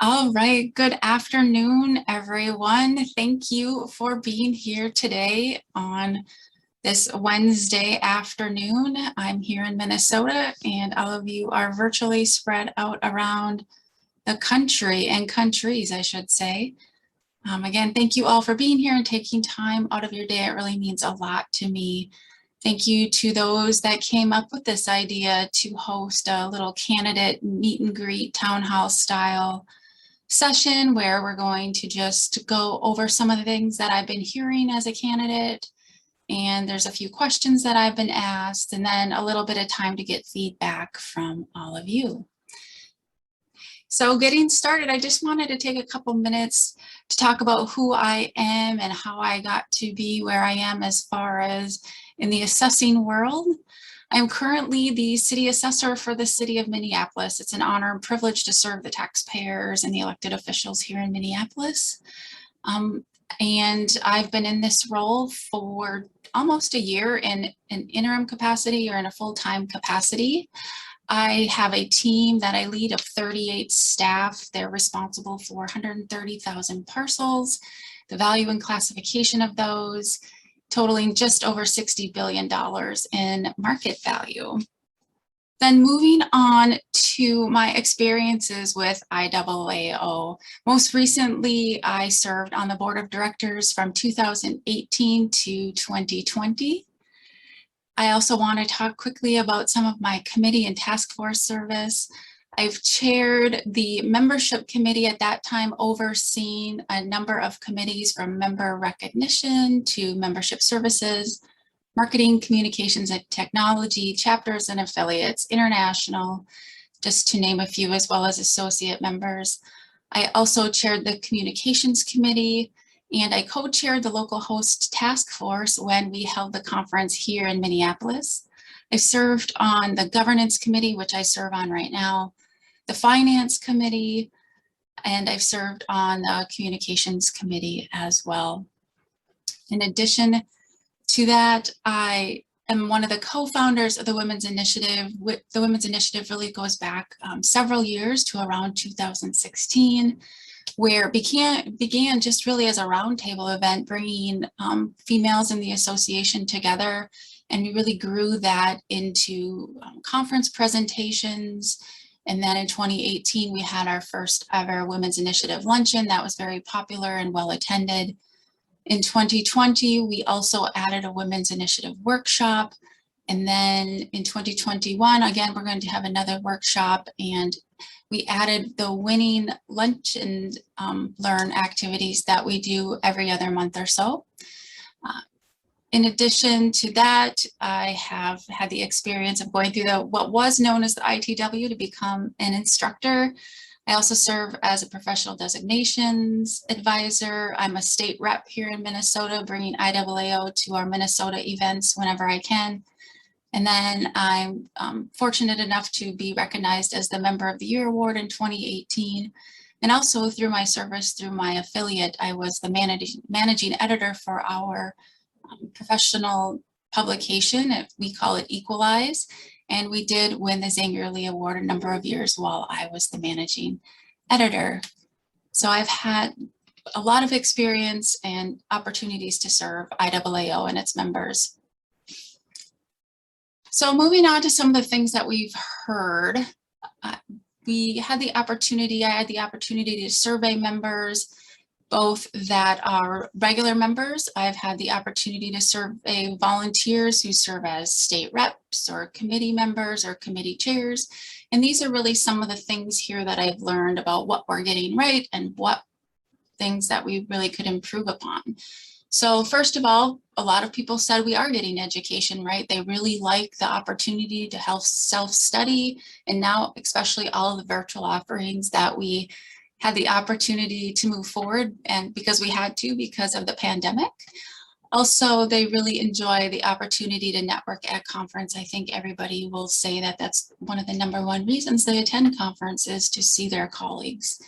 All right, good afternoon, everyone. Thank you for being here today on this Wednesday afternoon. I'm here in Minnesota, and all of you are virtually spread out around the country and countries, I should say. Again, thank you all for being here and taking time out of your day. It really means a lot to me. Thank you to those that came up with this idea to host a little candidate meet and greet town hall style session where we're going to just go over some of the things that I've been hearing as a candidate. And there's a few questions that I've been asked, and then a little bit of time to get feedback from all of you. So getting started, I just wanted to take a couple minutes to talk about who I am and how I got to be where I am as far as in the assessing world. I'm currently the city assessor for the city of Minneapolis. It's an honor and privilege to serve the taxpayers and the elected officials here in Minneapolis. And I've been in this role for almost a year in an interim capacity or in a full-time capacity. I have a team that I lead of 38 staff. They're responsible for 130,000 parcels, the value and classification of those, totaling just over $60 billion in market value. Then moving on to my experiences with IAAO. Most recently, I served on the board of directors from 2018 to 2020. I also want to talk quickly about some of my committee and task force service. I've chaired the membership committee at that time, overseeing a number of committees from member recognition to membership services, marketing, communications and technology, chapters and affiliates, international, just to name a few, as well as associate members. I also chaired the communications committee, and I co-chaired the local host task force when we held the conference here in Minneapolis. I served on the governance committee, which I serve on right now, the finance committee, and I've served on the communications committee as well. In addition to that, I am one of the co-founders of the Women's Initiative. The Women's Initiative really goes back several years to around 2016. Where it began just really as a roundtable event, bringing females in the association together. And we really grew that into conference presentations. And then in 2018, we had our first ever Women's Initiative luncheon that was very popular and well attended. In 2020, we also added a Women's Initiative workshop. And then in 2021, again, we're going to have another workshop, and we added the winning lunch and learn activities that we do every other month or so. In addition to that, I have had the experience of going through what was known as the ITW to become an instructor. I also serve as a professional designations advisor. I'm a state rep here in Minnesota, bringing IAAO to our Minnesota events whenever I can. And then I'm fortunate enough to be recognized as the Member of the Year Award in 2018. And also through my service, through my affiliate, I was the managing editor for our professional publication. We call it Equalize. And we did win the Zangerly Award a number of years while I was the managing editor. So I've had a lot of experience and opportunities to serve IAAO and its members. So moving on to some of the things that we've heard, I had the opportunity to survey members, both that are regular members. I've had the opportunity to survey volunteers who serve as state reps or committee members or committee chairs. And these are really some of the things here that I've learned about what we're getting right and what things that we really could improve upon. So first of all, a lot of people said we are getting education right. They really like the opportunity to help self-study, and now especially all of the virtual offerings that we had the opportunity to move forward, and because we had to because of the pandemic. Also, they really enjoy the opportunity to network at conference. I think everybody will say that that's one of the #1 reasons they attend conferences, to see their colleagues.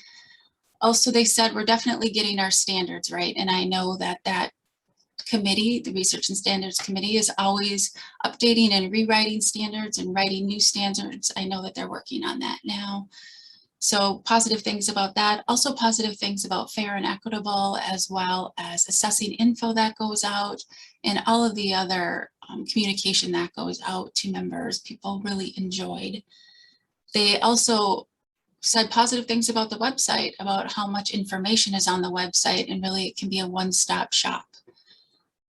Also, they said we're definitely getting our standards right. And I know that that committee, the Research and Standards Committee, is always updating and rewriting standards and writing new standards. I know that they're working on that now. So positive things about that, also positive things about fair and equitable, as well as assessing info that goes out and all of the other communication that goes out to members. People really enjoyed. They also said positive things about the website, about how much information is on the website, and really it can be a one-stop shop.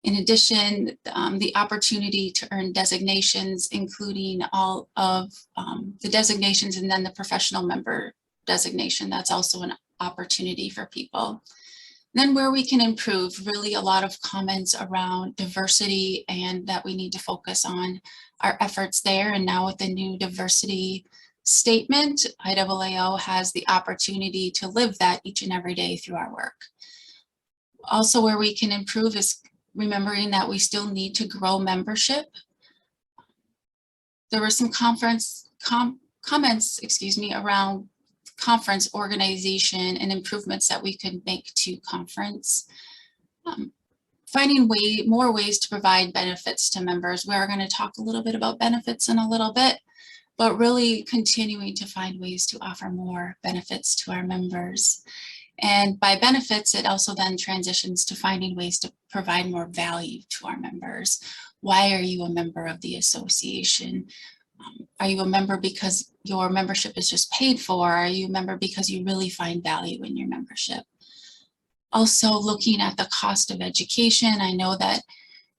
In addition, the opportunity to earn designations, including all of the designations and then the professional member designation, that's also an opportunity for people. And then where we can improve, really a lot of comments around diversity and that we need to focus on our efforts there. And now with the new diversity statement, IAAO has the opportunity to live that each and every day through our work. Also, where we can improve is remembering that we still need to grow membership. There were some comments, around conference organization and improvements that we could make to conference. Finding more ways to provide benefits to members. We are going to talk a little bit about benefits in a little bit, but really continuing to find ways to offer more benefits to our members. And by benefits, it also then transitions to finding ways to provide more value to our members. Why are you a member of the association? Are you a member because your membership is just paid for? Are you a member because you really find value in your membership? Also looking at the cost of education. I know that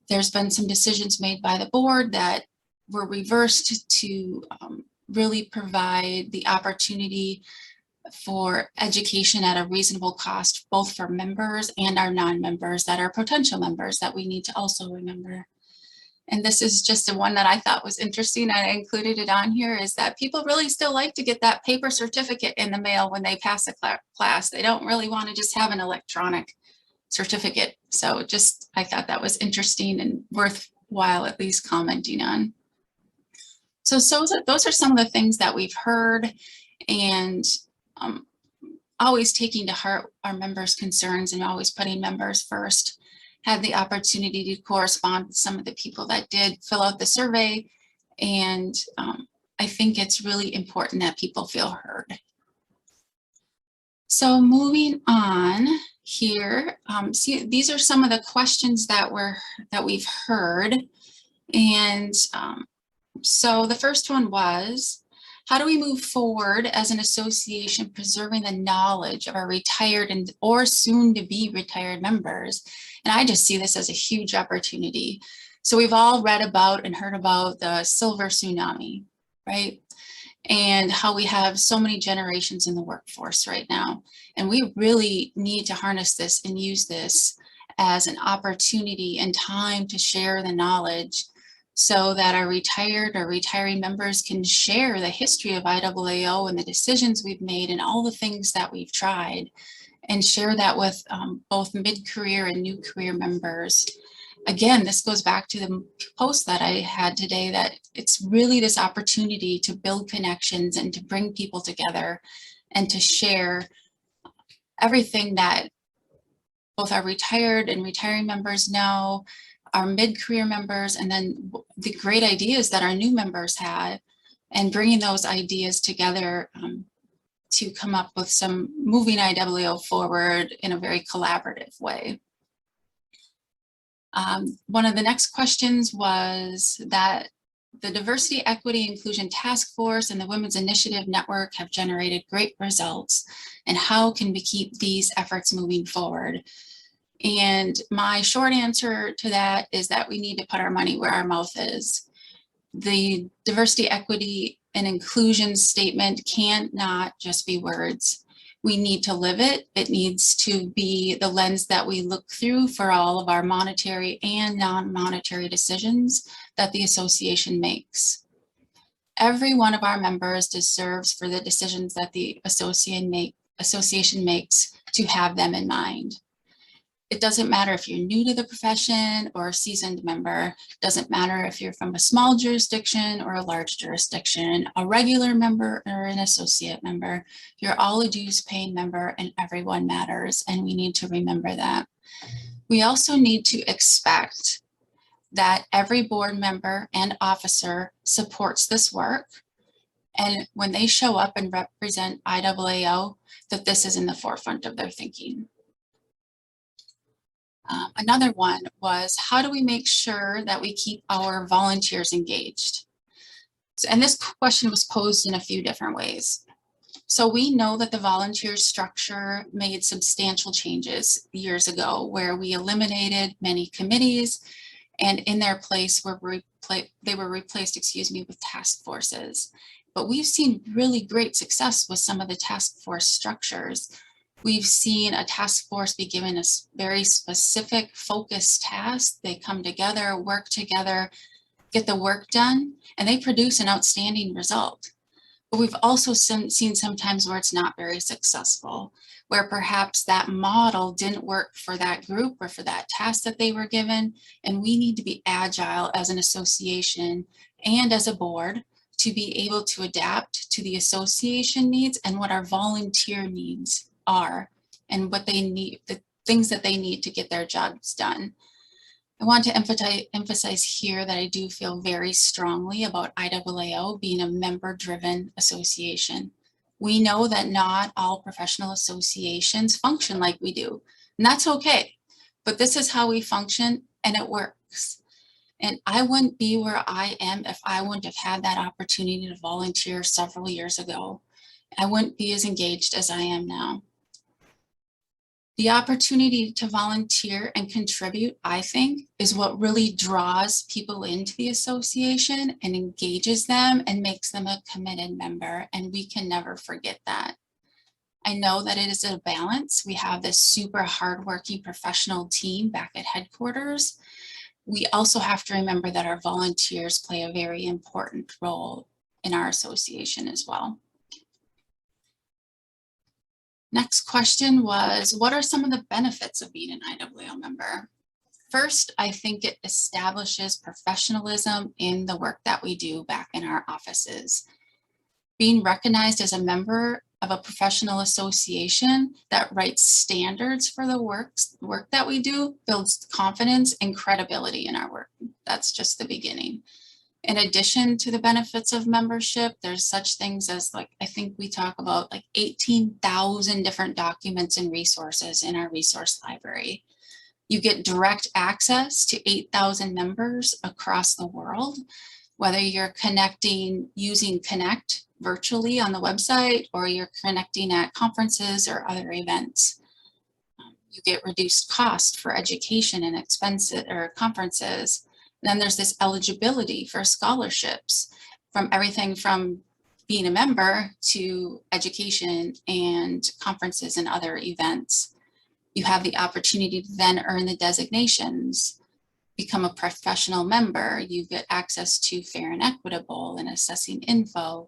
there's been some decisions made by the board that were reversed to really provide the opportunity for education at a reasonable cost, both for members and our non-members that are potential members that we need to also remember. And this is just the one that I thought was interesting. I included it on here, is that people really still like to get that paper certificate in the mail when they pass a class. They don't really want to just have an electronic certificate. So just, I thought that was interesting and worthwhile at least commenting on. So those are some of the things that we've heard, and always taking to heart our members' concerns and always putting members first. Had the opportunity to correspond with some of the people that did fill out the survey, and I think it's really important that people feel heard. So moving on here, see, these are some of the questions that we've heard, and so the first one was, how do we move forward as an association preserving the knowledge of our retired or soon to be retired members? And I just see this as a huge opportunity. So we've all read about and heard about the silver tsunami, right? And how we have so many generations in the workforce right now. And we really need to harness this and use this as an opportunity and time to share the knowledge, so that our retired or retiree members can share the history of IAAO and the decisions we've made and all the things that we've tried, and share that with both mid-career and new career members. Again, this goes back to the post that I had today, that it's really this opportunity to build connections and to bring people together and to share everything that both our retired and retiring members know, our mid-career members, and then the great ideas that our new members had, and bringing those ideas together to come up with some moving IAAO forward in a very collaborative way. One of the next questions was that the Diversity, Equity, Inclusion Task Force and the Women's Initiative Network have generated great results, and how can we keep these efforts moving forward? And my short answer to that is that we need to put our money where our mouth is. The diversity, equity, and inclusion statement cannot just be words. We need to live it. It needs to be the lens that we look through for all of our monetary and non-monetary decisions that the association makes. Every one of our members deserves for the decisions that the association makes to have them in mind. It doesn't matter if you're new to the profession or a seasoned member. It doesn't matter if you're from a small jurisdiction or a large jurisdiction, a regular member or an associate member. You're all a dues paying member, and everyone matters, and we need to remember that. We also need to expect that every board member and officer supports this work, And when they show up and represent IAAO, that this is in the forefront of their thinking. Another one was, how do we make sure that we keep our volunteers engaged? And this question was posed in a few different ways. So we know that the volunteer structure made substantial changes years ago, where we eliminated many committees, and in their place they were replaced, with task forces. But we've seen really great success with some of the task force structures. We've seen a task force be given a very specific focused task. They come together, work together, get the work done, and they produce an outstanding result. But we've also seen sometimes where it's not very successful, where perhaps that model didn't work for that group or for that task that they were given. And we need to be agile as an association and as a board to be able to adapt to the association needs and what our volunteer needs are and what they need, the things that they need to get their jobs done. I want to emphasize here that I do feel very strongly about IAAO being a member-driven association. We know that not all professional associations function like we do, and that's okay. But this is how we function, and it works. And I wouldn't be where I am if I wouldn't have had that opportunity to volunteer several years ago. I wouldn't be as engaged as I am now. The opportunity to volunteer and contribute, I think, is what really draws people into the association and engages them and makes them a committed member, and we can never forget that. I know that it is a balance. We have this super hardworking professional team back at headquarters. We also have to remember that our volunteers play a very important role in our association as well. Next question was, what are some of the benefits of being an IAAO member? First, I think it establishes professionalism in the work that we do back in our offices. Being recognized as a member of a professional association that writes standards for the work that we do builds confidence and credibility in our work. That's just the beginning. In addition to the benefits of membership, there's such things as, like, I think we talk about like 18,000 different documents and resources in our resource library. You get direct access to 8,000 members across the world, whether you're connecting using Connect virtually on the website or you're connecting at conferences or other events. You get reduced cost for education and expenses or conferences. Then there's this eligibility for scholarships, from everything from being a member to education and conferences and other events. You have the opportunity to then earn the designations, become a professional member. You get access to fair and equitable and assessing info.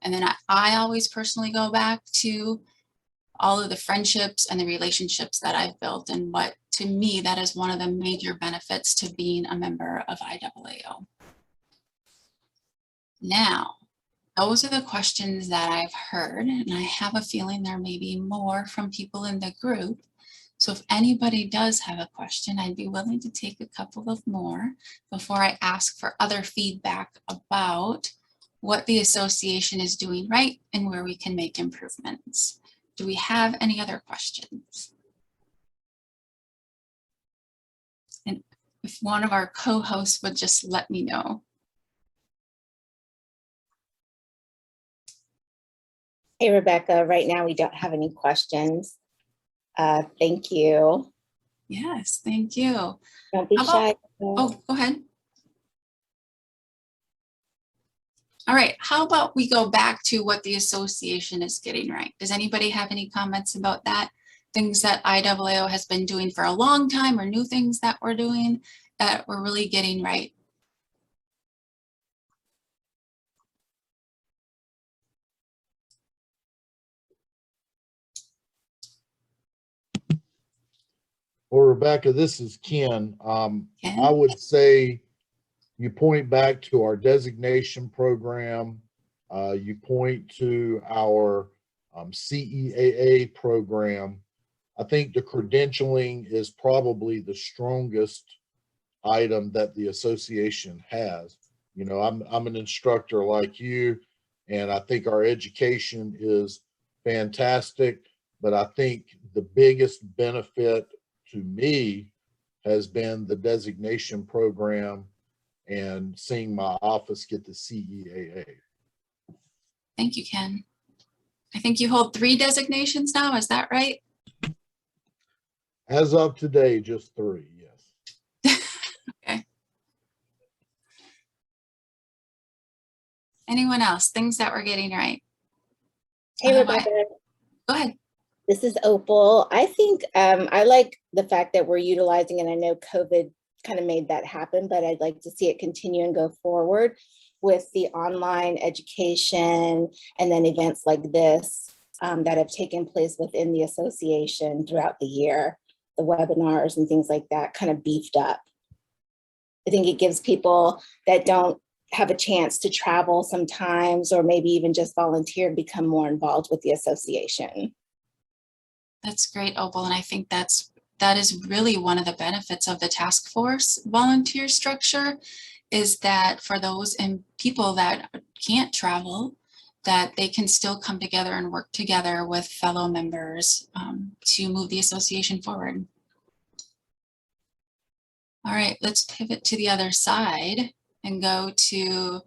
And then I always personally go back to all of the friendships and the relationships that I've built, and what, to me, that is one of the major benefits to being a member of IAAO. Now, those are the questions that I've heard, and I have a feeling there may be more from people in the group. So if anybody does have a question, I'd be willing to take a couple of more before I ask for other feedback about what the association is doing right and where we can make improvements. Do we have any other questions? And if one of our co-hosts would just let me know. Hey, Rebecca, right now we don't have any questions. Thank you. Yes, thank you. Don't be shy. Oh, go ahead. All right, how about we go back to what the association is getting right? Does anybody have any comments about that? Things that IAAO has been doing for a long time, or new things that we're doing that we're really getting right? Well, Rebecca, this is Ken. Ken? I would say you point back to our designation program. You point to our CEAA program. I think the credentialing is probably the strongest item that the association has. You know, I'm an instructor like you, And I think our education is fantastic, but I think the biggest benefit to me has been the designation program and seeing my office get the CEAA. Thank you, Ken. I think you hold 3 designations now, is that right? As of today, just 3, yes. Okay. Anyone else? Things that we're getting right? Hey, Otherwise- Rebecca. Go ahead. This is Opal. I think I like the fact that we're utilizing, and I know COVID kind of made that happen, but I'd like to see it continue and go forward with the online education and then events like this that have taken place within the association throughout the year, the webinars and things like that kind of beefed up. I think it gives people that don't have a chance to travel sometimes, or maybe even just volunteer, become more involved with the association. That's great, Opal. And I think that is really one of the benefits of the task force volunteer structure, is that for those and people that can't travel, that they can still come together and work together with fellow members to move the association forward. All right, let's pivot to the other side and go to,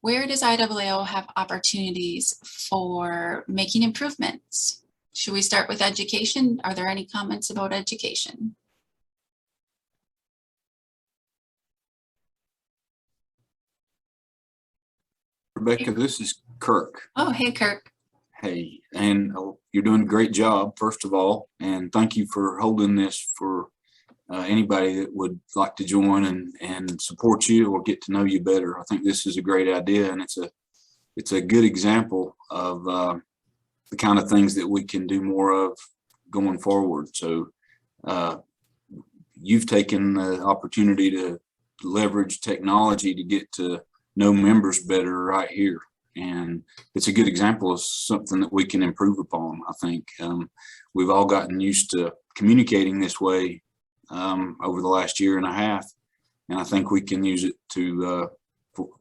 where does IAAO have opportunities for making improvements? Should we start with education? Are there any comments about education? Rebecca, this is Kirk. Oh, hey, Kirk. Hey, and you're doing a great job, first of all, and thank you for holding this for anybody that would like to join and support you or get to know you better. I think this is a great idea, and it's a good example of the kind of things that we can do more of going forward. So you've taken the opportunity to leverage technology to get to know members better right here. And it's a good example of something that we can improve upon. I think we've all gotten used to communicating this way over the last year and a half. And I think we can use it to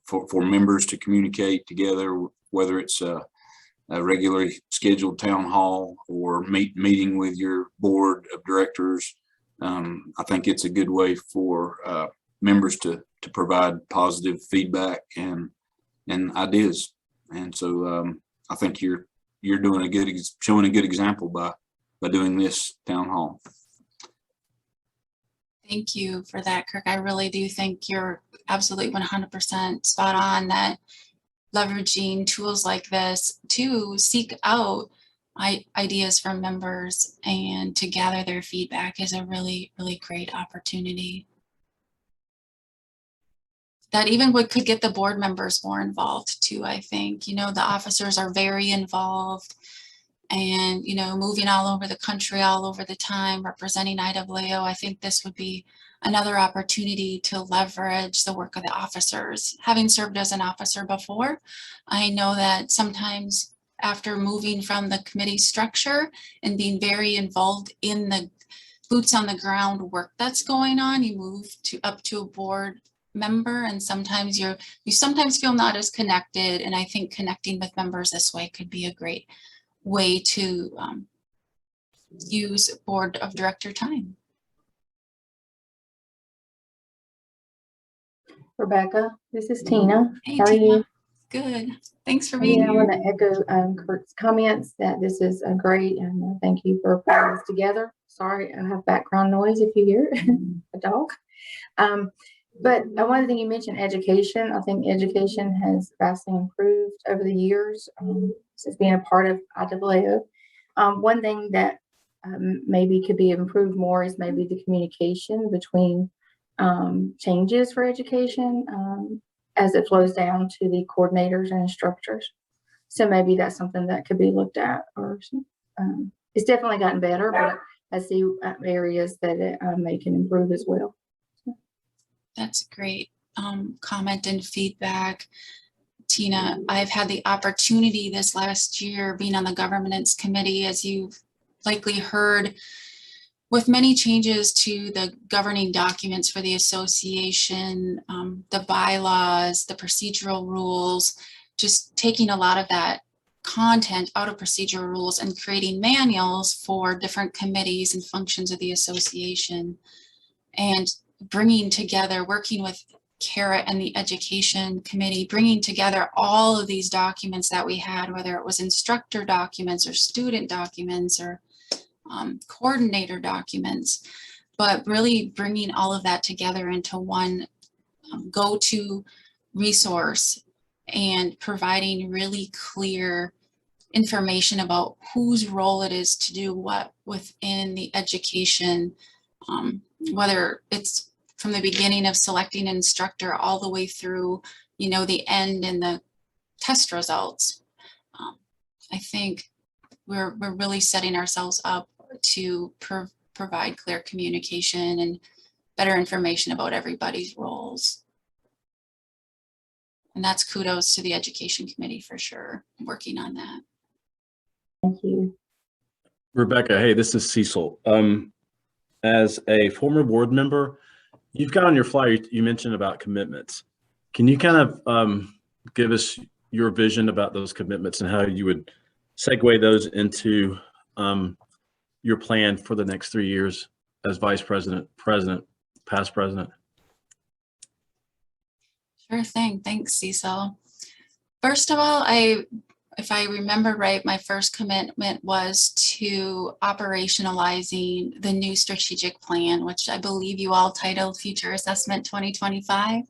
for members to communicate together, whether it's a regularly scheduled town hall or meeting with your board of directors. I think it's a good way for members to provide positive feedback and ideas. And so I think you're doing showing a good example by doing this town hall. Thank you for that, Kirk. I really do think you're absolutely 100% spot on, that leveraging tools like this to seek out ideas from members and to gather their feedback is a really, really great opportunity. That even could get the board members more involved too, I think. You know, the officers are very involved and, you know, moving all over the country, all over the time, representing IAAO. I think this would be another opportunity to leverage the work of the officers. Having served as an officer before, I know that sometimes after moving from the committee structure and being very involved in the boots on the ground work that's going on, you move up to a board member, and sometimes you sometimes feel not as connected. And I think connecting with members this way could be a great way to use board of director time. Rebecca, this is Tina. Hey, How are Tina. you? Good. Thanks for being Yeah, I want here. to echo Kurt's comments that this is great, and thank you for putting this together. Sorry, I have background noise if you hear a dog. But one thing you mentioned, education. I think education has vastly improved over the years since being a part of IAAO. One thing that maybe could be improved more is maybe the communication between changes for education as it flows down to the coordinators and instructors. So maybe that's something that could be looked at. Or it's definitely gotten better, but I see areas that it may can improve as well. That's a great comment and feedback, Tina. I've had the opportunity this last year being on the governance committee, as you've likely heard, with many changes to the governing documents for the association, the bylaws, the procedural rules, just taking a lot of that content out of procedural rules and creating manuals for different committees and functions of the association, and bringing together, working with Kara and the education committee, bringing together all of these documents that we had, whether it was instructor documents or student documents or coordinator documents, but really bringing all of that together into one go-to resource and providing really clear information about whose role it is to do what within the education, whether it's from the beginning of selecting an instructor all the way through, you know, the end and the test results. I think we're really setting ourselves up to provide clear communication and better information about everybody's roles. And that's kudos to the education committee for sure, working on that. Thank you. Rebecca, hey, this is Cecil. As a former board member, you've got on your flyer, you mentioned about commitments. Can you kind of give us your vision about those commitments and how you would segue those into your plan for the next 3 years as vice president, president, past president? Sure thing. Thanks, Cecil. First of all, if I remember right, my first commitment was to operationalizing the new strategic plan, which I believe you all titled Future Assessment 2025.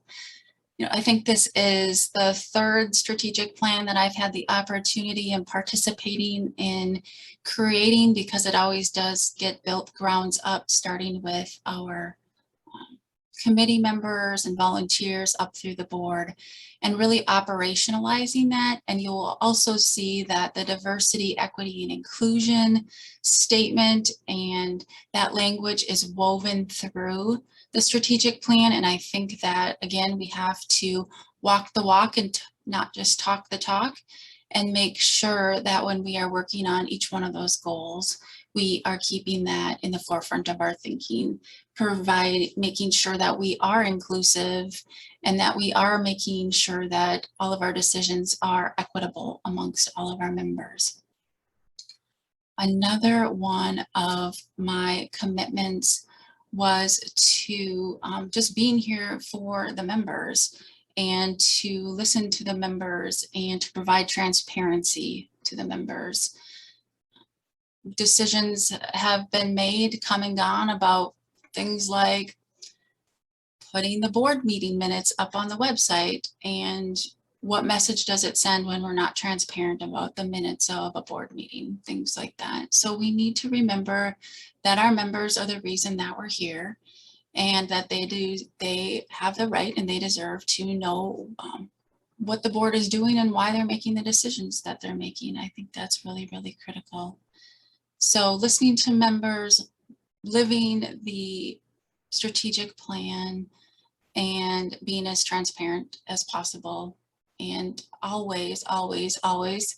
You know, I think this is the third strategic plan that I've had the opportunity in participating in creating, because it always does get built grounds up, starting with our committee members and volunteers up through the board, and really operationalizing that. And you will also see that the diversity, equity, and inclusion statement and that language is woven through the strategic plan. And I think that, again, we have to walk the walk and not just talk the talk, and make sure that when we are working on each one of those goals, we are keeping that in the forefront of our thinking, making sure that we are inclusive and that we are making sure that all of our decisions are equitable amongst all of our members. Another one of my commitments was to just being here for the members and to listen to the members and to provide transparency to the members. Decisions have been made, come and gone, about things like putting the board meeting minutes up on the website, and what message does it send when we're not transparent about the minutes of a board meeting, things like that. So we need to remember that our members are the reason that we're here, and that they have the right and they deserve to know what the board is doing and why they're making the decisions that they're making. I think that's really, really critical. So listening to members, living the strategic plan, and being as transparent as possible. And always, always, always,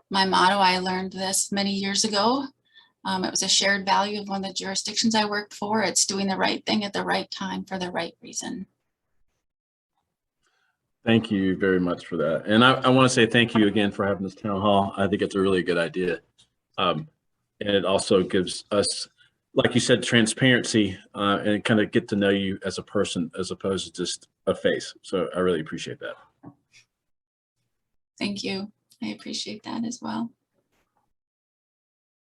my motto, I learned this many years ago. It was a shared value of one of the jurisdictions I worked for. It's doing the right thing at the right time for the right reason. Thank you very much for that. And I want to say thank you again for having this town hall. I think it's a really good idea. And it also gives us, like you said, transparency and kind of get to know you as a person as opposed to just a face. So I really appreciate that. Thank you. I appreciate that as well.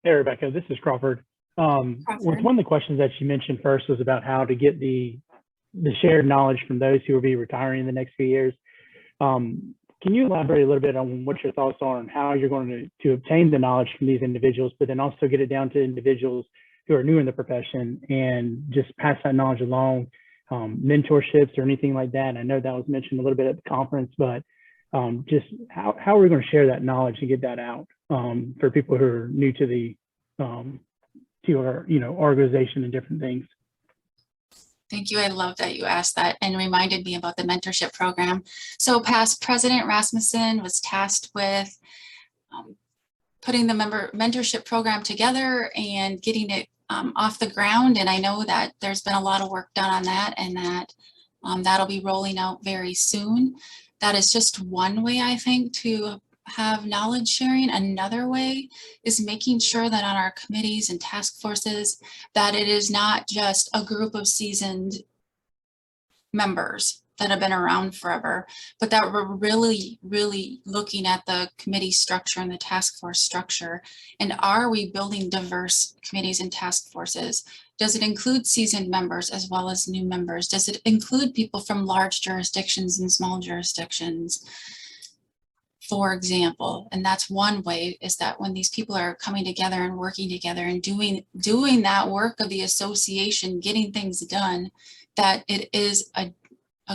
Hey, Rebecca, this is Crawford. One of the questions that you mentioned first was about how to get the shared knowledge from those who will be retiring in the next few years. Can you elaborate a little bit on what your thoughts are on how you're going to obtain the knowledge from these individuals, but then also get it down to individuals who are new in the profession and just pass that knowledge along, mentorships or anything like that? I know that was mentioned a little bit at the conference, but just how are we going to share that knowledge and get that out for people who are new to the to our organization and different things? Thank you. I love that you asked that and reminded me about the mentorship program. So past President Rasmussen was tasked with putting the mentorship program together and getting it off the ground. And I know that there's been a lot of work done on that, and that that'll be rolling out very soon. That is just one way, I think, to have knowledge sharing. Another way is making sure that on our committees and task forces, that it is not just a group of seasoned members that have been around forever, but that we're really, really looking at the committee structure and the task force structure. And are we building diverse committees and task forces? Does it include seasoned members as well as new members? Does it include people from large jurisdictions and small jurisdictions, for example? And that's one way, is that when these people are coming together and working together and doing that work of the association, getting things done, that it is a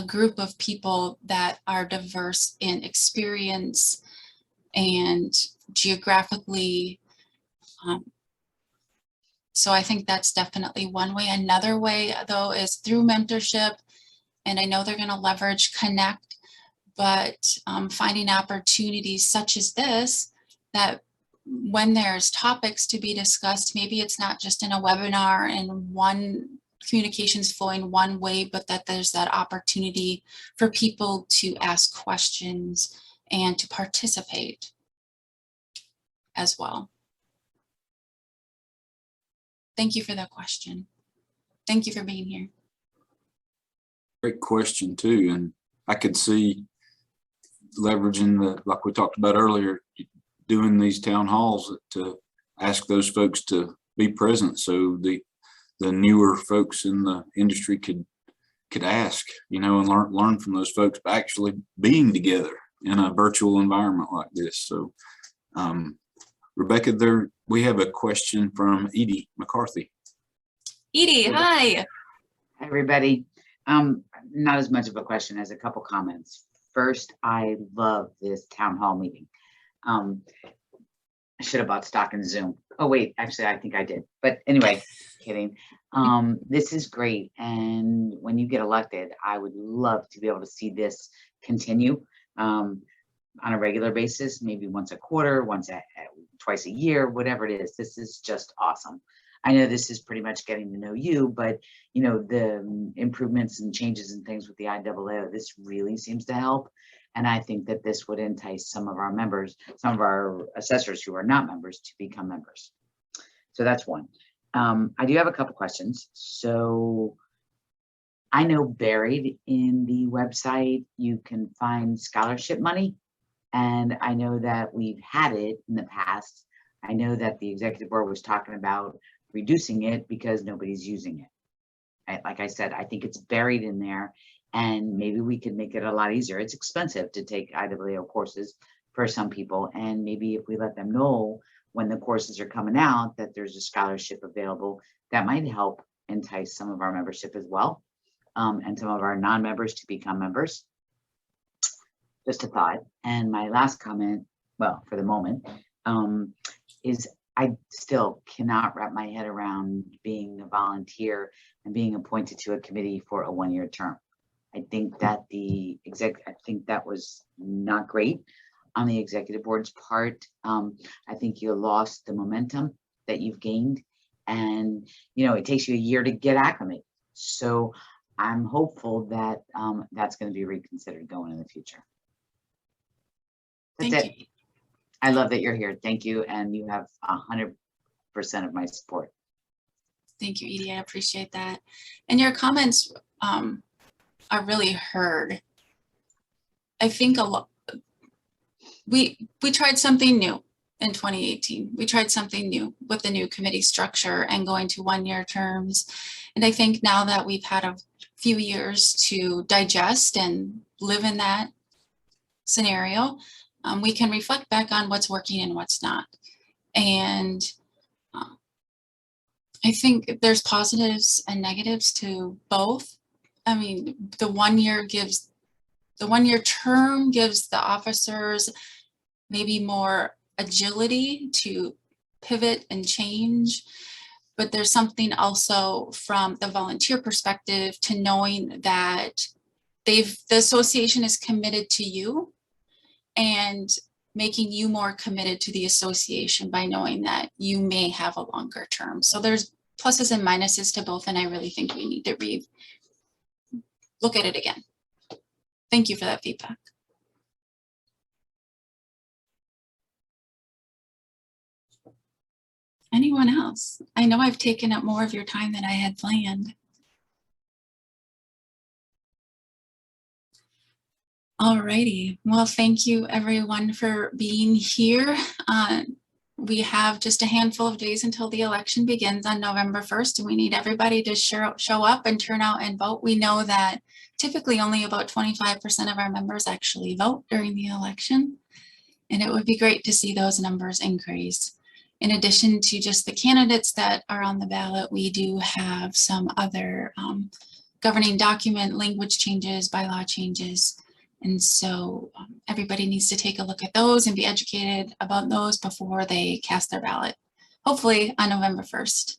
group of people that are diverse in experience and geographically. So I think that's definitely one way. Another way, though, is through mentorship. And I know they're going to leverage Connect, but finding opportunities such as this, that when there's topics to be discussed, maybe it's not just in a webinar and one communications flowing one way, but that there's that opportunity for people to ask questions and to participate as well. Thank you for that question. Thank you for being here. Great question too. And I could see leveraging the, like we talked about earlier, doing these town halls to ask those folks to be present. So the newer folks in the industry could ask, you know, and learn from those folks by actually being together in a virtual environment like this. So Rebecca, we have a question from Edie McCarthy. Edie, hi. Hi, everybody. Not as much of a question as a couple comments. First, I love this town hall meeting. I should have bought stock in Zoom. Oh wait, actually I think I did. But anyway, kidding. This is great. And when you get elected, I would love to be able to see this continue on a regular basis, maybe once a quarter, twice a year, whatever it is. This is just awesome. I know this is pretty much getting to know you, but you know, the improvements and changes and things with the IAAO, this really seems to help. And I think that this would entice some of our members, some of our assessors who are not members, to become members. So that's one. I do have a couple questions. So I know buried in the website, you can find scholarship money. And I know that we've had it in the past. I know that the executive board was talking about reducing it because nobody's using it. Like I said, I think it's buried in there, and maybe we could make it a lot easier. It's expensive to take IAAO courses for some people, and maybe if we let them know when the courses are coming out that there's a scholarship available, that might help entice some of our membership as well, and some of our non-members to become members. Just a thought. And my last comment, well, for the moment, is I still cannot wrap my head around being a volunteer and being appointed to a committee for a one-year term. I think that I think that was not great on the executive board's part. I think you lost the momentum that you've gained, and you know, it takes you a year to get acclimated. So I'm hopeful that that's going to be reconsidered going in the future. That's Thank it. you. I love that you're here. Thank you. And you have 100% of my support. Thank you, Edie. I appreciate that. And your comments are really heard. I think a lot. We tried something new in 2018. We tried something new with the new committee structure and going to one-year terms. And I think now that we've had a few years to digest and live in that scenario, we can reflect back on what's working and what's not. And I think there's positives and negatives to both. I mean, the one-year term gives the officers maybe more agility to pivot and change. But there's something also from the volunteer perspective to knowing that the association is committed to you and making you more committed to the association by knowing that you may have a longer term. So there's pluses and minuses to both, and I really think we need to look at it again. Thank you for that feedback. anyone else? I know I've taken up more of your time than I had planned. Alrighty, well, thank you everyone for being here. We have just a handful of days until the election begins on November 1st, and we need everybody to show up and turn out and vote. We know that typically only about 25% of our members actually vote during the election, and it would be great to see those numbers increase. In addition to just the candidates that are on the ballot, we do have some other governing document language changes, bylaw changes. And so everybody needs to take a look at those and be educated about those before they cast their ballot, hopefully on November 1st.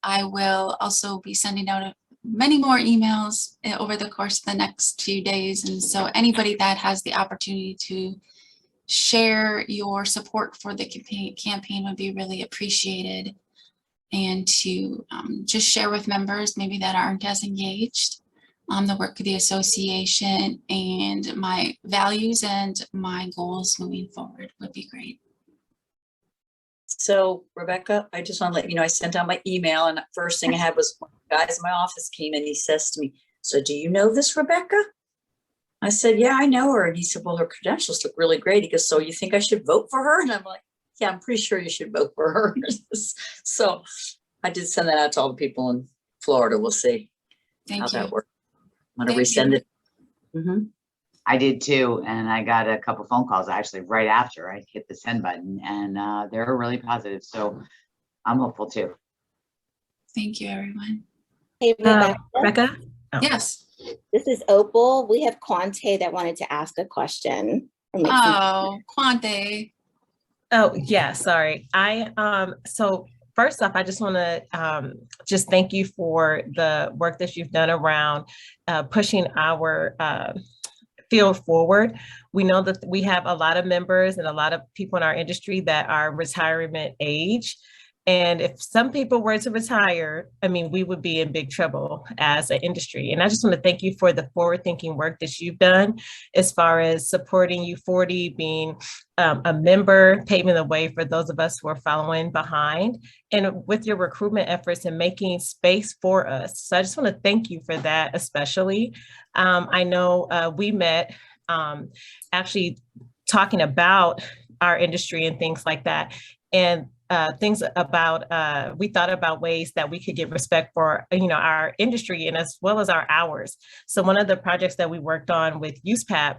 I will also be sending out many more emails over the course of the next few days. And so anybody that has the opportunity to share your support for the campaign would be really appreciated. And to just share with members maybe that aren't as engaged on the work of the association and my values and my goals moving forward would be great. So Rebecca, I just want to let you know, I sent out my email, and the first thing I had was one of the guys in my office came in, he says to me, "So do you know this Rebecca?" I said, "Yeah, I know her." And he said, "Well, her credentials look really great." He goes, "So you think I should vote for her?" And I'm like, "Yeah, I'm pretty sure you should vote for her." So I did send that out to all the people in Florida. We'll see how that works. I'm going to resend it. Mm-hmm. I did too, and I got a couple phone calls actually right after I hit the send button, and they're really positive. So I'm hopeful too. Thank you, everyone. Hey, Rebecca? Oh. Yes. This is Opal. We have Quante that wanted to ask a question. Oh, Quante. Oh, yeah, sorry. So first off, I just want to just thank you for the work that you've done around pushing our field forward. We know that we have a lot of members and a lot of people in our industry that are retirement age. And if some people were to retire, I mean, we would be in big trouble as an industry. And I just want to thank you for the forward-thinking work that you've done as far as supporting U40, being a member, paving the way for those of us who are following behind, and with your recruitment efforts and making space for us. So I just want to thank you for that, especially. I know we met actually talking about our industry and things like that. And things about, we thought about ways that we could get respect for, our industry and as well as our hours. So one of the projects that we worked on with USPAP,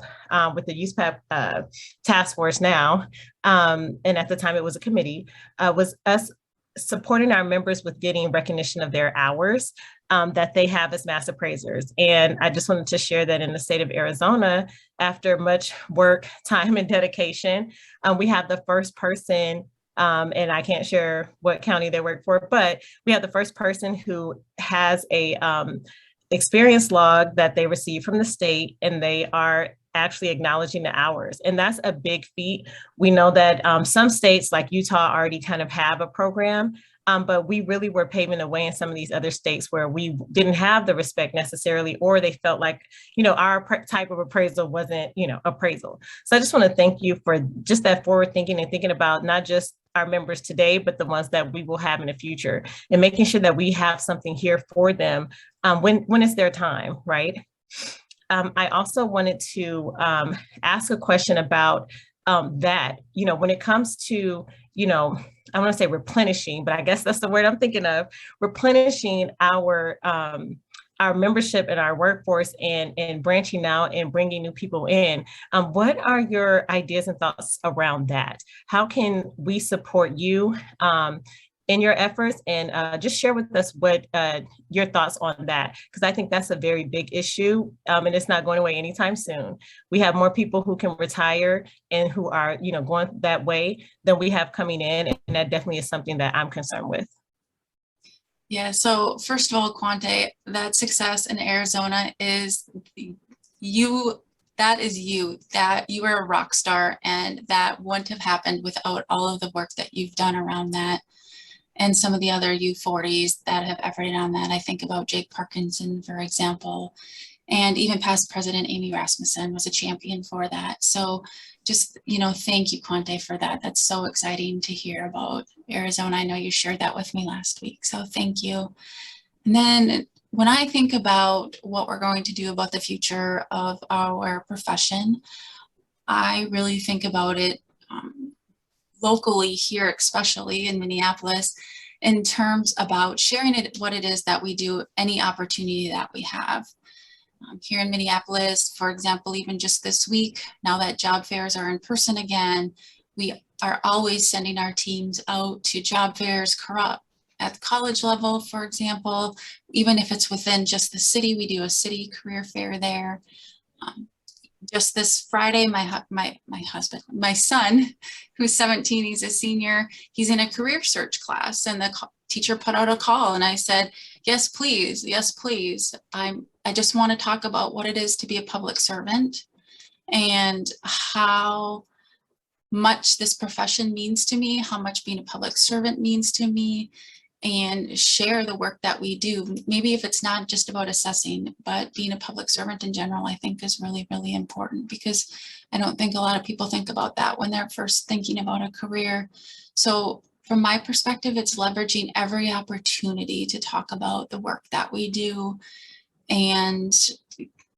with the USPAP task force now, and at the time it was a committee, was us supporting our members with getting recognition of their hours that they have as mass appraisers. And I just wanted to share that in the state of Arizona, after much work, time, and dedication, we have the first person, and I can't share what county they work for, but we have the first person who has a experience log that they received from the state, and they are actually acknowledging the hours. And that's a big feat. We know that some states like Utah already kind of have a program, but we really were paving the way in some of these other states where we didn't have the respect necessarily, or they felt like, our type of appraisal wasn't, appraisal. So I just want to thank you for just that forward thinking and thinking about not just our members today, but the ones that we will have in the future, and making sure that we have something here for them when it's their time, right? I also wanted to ask a question about that, when it comes to, I want to say replenishing, but I guess that's the word I'm thinking of, replenishing our membership and our workforce and branching out and bringing new people in. What are your ideas and thoughts around that? How can we support you in your efforts, and just share with us what your thoughts on that, because I think that's a very big issue, and it's not going away anytime soon. We have more people who can retire and who are, going that way than we have coming in, and that definitely is something that I'm concerned with. Yeah, so first of all, Quante, that success in Arizona is you, that you are a rock star, and that wouldn't have happened without all of the work that you've done around that. And some of the other U40s that have efforted on that. I think about Jake Parkinson, for example, And even past President Amy Rasmussen was a champion for that. So just, thank you, Quante, for that. That's so exciting to hear about Arizona. I know you shared that with me last week, so thank you. And then when I think about what we're going to do about the future of our profession, I really think about it locally here, especially in Minneapolis, in terms about sharing it, what it is that we do, any opportunity that we have. Here in Minneapolis, for example, even just this week, now that job fairs are in person again, we are always sending our teams out to job fairs at the college level, for example. Even if it's within just the city, we do a city career fair there. Just this Friday, my son, who's 17, he's a senior, he's in a career search class, and the teacher put out a call, and I said, yes, please. Yes, please. I just want to talk about what it is to be a public servant and how much this profession means to me, how much being a public servant means to me, and share the work that we do. Maybe if it's not just about assessing, but being a public servant in general, I think is really, really important, because I don't think a lot of people think about that when they're first thinking about a career. So from my perspective, it's leveraging every opportunity to talk about the work that we do and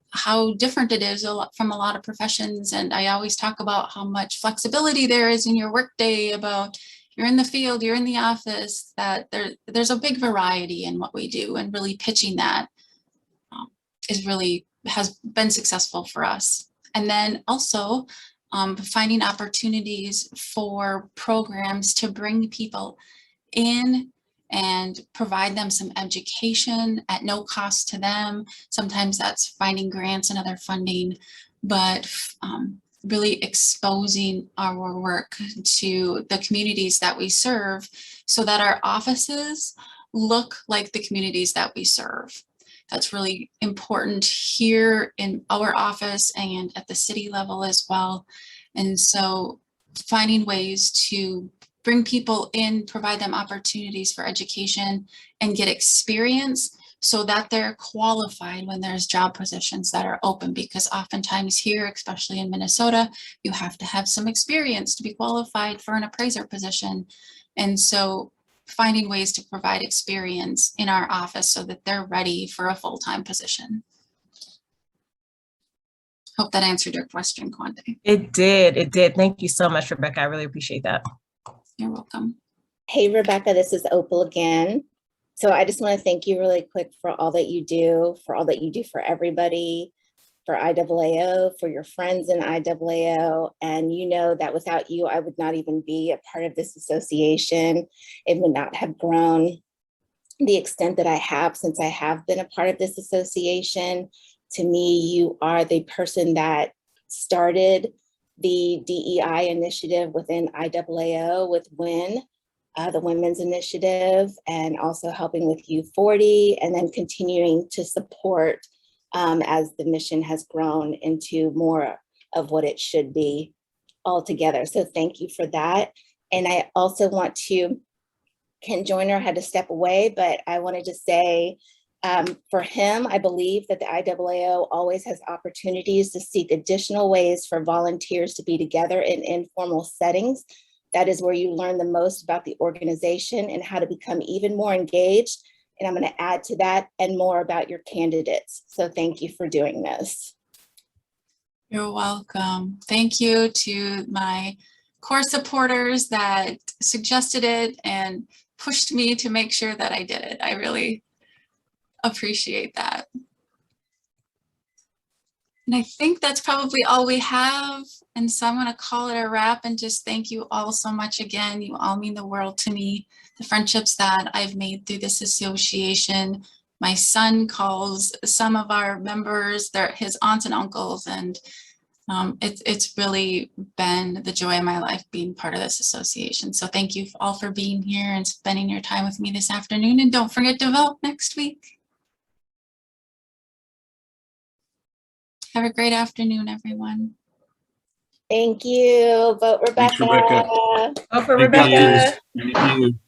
how different it is from a lot of professions. And I always talk about how much flexibility there is in your workday, about you're in the field, you're in the office, that there's a big variety in what we do, and really pitching that has been successful for us. And then also finding opportunities for programs to bring people in and provide them some education at no cost to them. Sometimes that's finding grants and other funding, but really exposing our work to the communities that we serve so that our offices look like the communities that we serve. That's really important here in our office and at the city level as well. And so finding ways to bring people in, provide them opportunities for education and get experience so that they're qualified when there's job positions that are open, because oftentimes here, especially in Minnesota, you have to have some experience to be qualified for an appraiser position. And so finding ways to provide experience in our office so that they're ready for a full-time position. Hope that answered your question, Quante. It did. Thank you so much, Rebecca. I really appreciate that. You're welcome. Hey, Rebecca, this is Opal again. So I just want to thank you really quick for all that you do, for everybody, for IAAO, for your friends in IAAO. And you know that without you, I would not even be a part of this association. It would not have grown the extent that I have since I have been a part of this association. To me, you are the person that started the DEI initiative within IAAO with WIN, the Women's Initiative, and also helping with U40, and then continuing to support as the mission has grown into more of what it should be altogether. So thank you for that. And I also want to, Ken Joyner had to step away, but I wanted to say, for him, I believe that the IAAO always has opportunities to seek additional ways for volunteers to be together in informal settings. That is where you learn the most about the organization and how to become even more engaged. And I'm going to add to that and more about your candidates. So thank you for doing this. You're welcome. Thank you to my core supporters that suggested it and pushed me to make sure that I did it. I really appreciate that. And I think that's probably all we have. And so I'm going to call it a wrap and just thank you all so much again. You all mean the world to me. The friendships that I've made through this association. My son calls some of our members, they're his aunts and uncles, and it's really been the joy of my life being part of this association. So thank you all for being here and spending your time with me this afternoon. And don't forget to vote next week. Have a great afternoon, everyone. Thank you. Vote Rebecca. Thanks, Rebecca. Go for Thank Rebecca. you. Thank you.